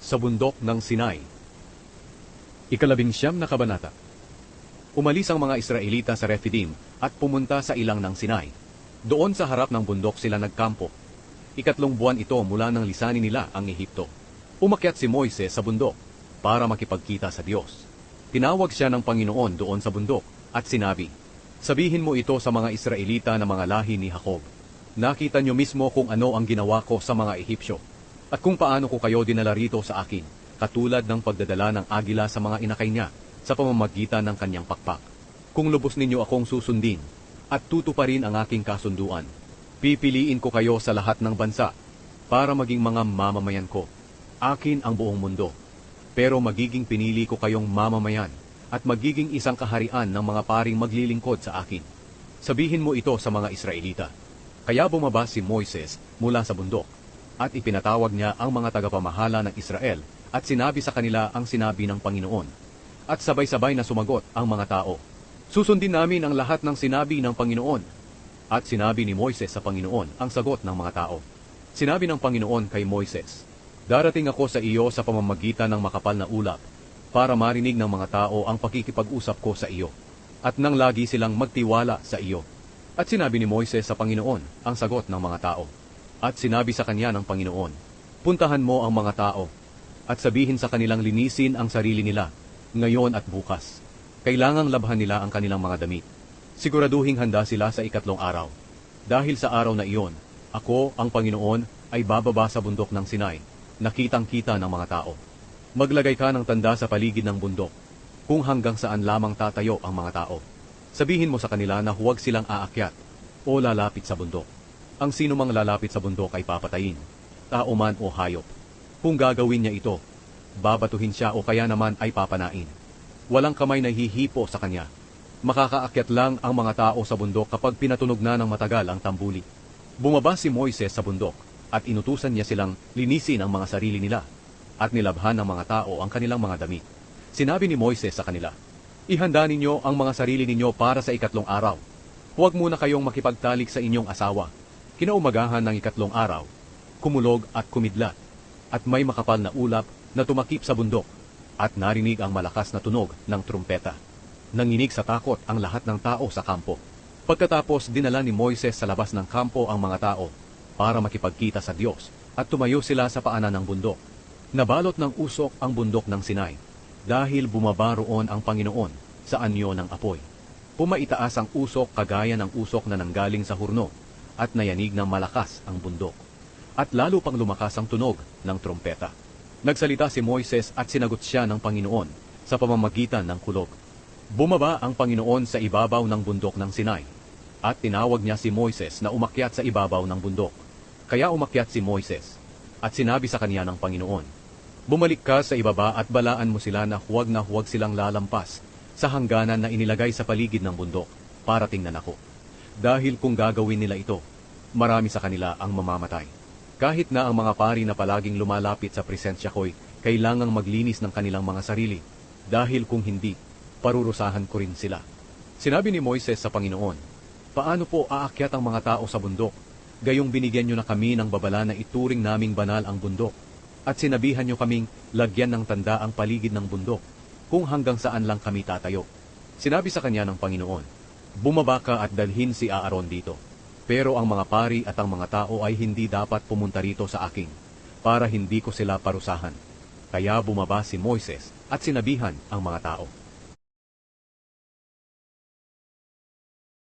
Sa bundok ng Sinai. Ikalabing-siyam na kabanata. Umalis ang mga Israelita sa Refidim at pumunta sa ilang ng Sinai. Doon sa harap ng bundok sila nagkampo. Ikatlong buwan ito mula nang lisanin nila ang Ehipto. Umakyat si Moises sa bundok para makipagkita sa Diyos. Tinawag siya ng Panginoon doon sa bundok at sinabi, "Sabihin mo ito sa mga Israelita na mga lahi ni Jacob. Nakita niyo mismo kung ano ang ginawa ko sa mga Ehipsyo at kung paano ko kayo dinala rito sa akin, katulad ng pagdadala ng agila sa mga inakay niya sa pamamagitan ng kanyang pakpak. Kung lubos ninyo akong susundin at tutuparin ang aking kasunduan, pipiliin ko kayo sa lahat ng bansa para maging mga mamamayan ko. Akin ang buong mundo. Pero magiging pinili ko kayong mamamayan at magiging isang kaharian ng mga paring maglilingkod sa akin. Sabihin mo ito sa mga Israelita." Kaya bumaba si Moises mula sa bundok at ipinatawag niya ang mga tagapamahala ng Israel at sinabi sa kanila ang sinabi ng Panginoon. At sabay-sabay na sumagot ang mga tao, "Susundin namin ang lahat ng sinabi ng Panginoon." At sinabi ni Moises sa Panginoon ang sagot ng mga tao. Sinabi ng Panginoon kay Moises, "Darating ako sa iyo sa pamamagitan ng makapal na ulap para marinig ng mga tao ang pakikipag-usap ko sa iyo at nang lagi silang magtiwala sa iyo." At sinabi ni Moises sa Panginoon ang sagot ng mga tao. At sinabi sa kanya ng Panginoon, "Puntahan mo ang mga tao at sabihin sa kanilang linisin ang sarili nila ngayon at bukas. Kailangang labhan nila ang kanilang mga damit. Siguraduhing handa sila sa ikatlong araw. Dahil sa araw na iyon, ako, ang Panginoon, ay bababa sa bundok ng Sinai, nakitang-kita ng mga tao. Maglagay ka ng tanda sa paligid ng bundok, kung hanggang saan lamang tatayo ang mga tao. Sabihin mo sa kanila na huwag silang aakyat o lalapit sa bundok. Ang sino mang lalapit sa bundok ay papatayin, tao man o hayop. Kung gagawin niya ito, babatuhin siya o kaya naman ay papanain. Walang kamay na hihipo sa kanya. Makakaakyat lang ang mga tao sa bundok kapag pinatunog na ng matagal ang tambuli." Bumaba si Moises sa bundok at inutusan niya silang linisin ang mga sarili nila at nilabhan ng mga tao ang kanilang mga damit. Sinabi ni Moises sa kanila, "Ihanda ninyo ang mga sarili ninyo para sa ikatlong araw. Huwag muna kayong makipagtalik sa inyong asawa." Kinaumagahan ng ikatlong araw, kumulog at kumidlat, at may makapal na ulap na tumakip sa bundok, at narinig ang malakas na tunog ng trumpeta. Nanginig sa takot ang lahat ng tao sa kampo. Pagkatapos dinala ni Moises sa labas ng kampo ang mga tao para makipagkita sa Diyos, at tumayo sila sa paanan ng bundok. Nabalot ng usok ang bundok ng Sinai, dahil bumaba roon ang Panginoon sa anyo ng apoy. Pumaitaas ang usok kagaya ng usok na nanggaling sa hurno, at nayanig ng malakas ang bundok. At lalo pang lumakas ang tunog ng trompeta. Nagsalita si Moises at sinagot siya ng Panginoon sa pamamagitan ng kulog. Bumaba ang Panginoon sa ibabaw ng bundok ng Sinai, at tinawag niya si Moises na umakyat sa ibabaw ng bundok. Kaya umakyat si Moises, at sinabi sa kanya ng Panginoon, "Bumalik ka sa ibaba at balaan mo sila na huwag silang lalampas sa hangganan na inilagay sa paligid ng bundok para tingnan ako. Dahil kung gagawin nila ito, marami sa kanila ang mamamatay. Kahit na ang mga pari na palaging lumalapit sa presensya ko'y kailangang maglinis ng kanilang mga sarili, dahil kung hindi, parurusahan ko rin sila." Sinabi ni Moises sa Panginoon, "Paano po aakyat ang mga tao sa bundok? Gayong binigyan nyo na kami ng babala na ituring naming banal ang bundok, at sinabihan nyo kaming lagyan ng tanda ang paligid ng bundok, kung hanggang saan lang kami tatayo." Sinabi sa kanya ng Panginoon, "Bumaba ka at dalhin si Aaron dito. Pero ang mga pari at ang mga tao ay hindi dapat pumunta rito sa akin, para hindi ko sila parusahan." Kaya bumaba si Moises at sinabihan ang mga tao.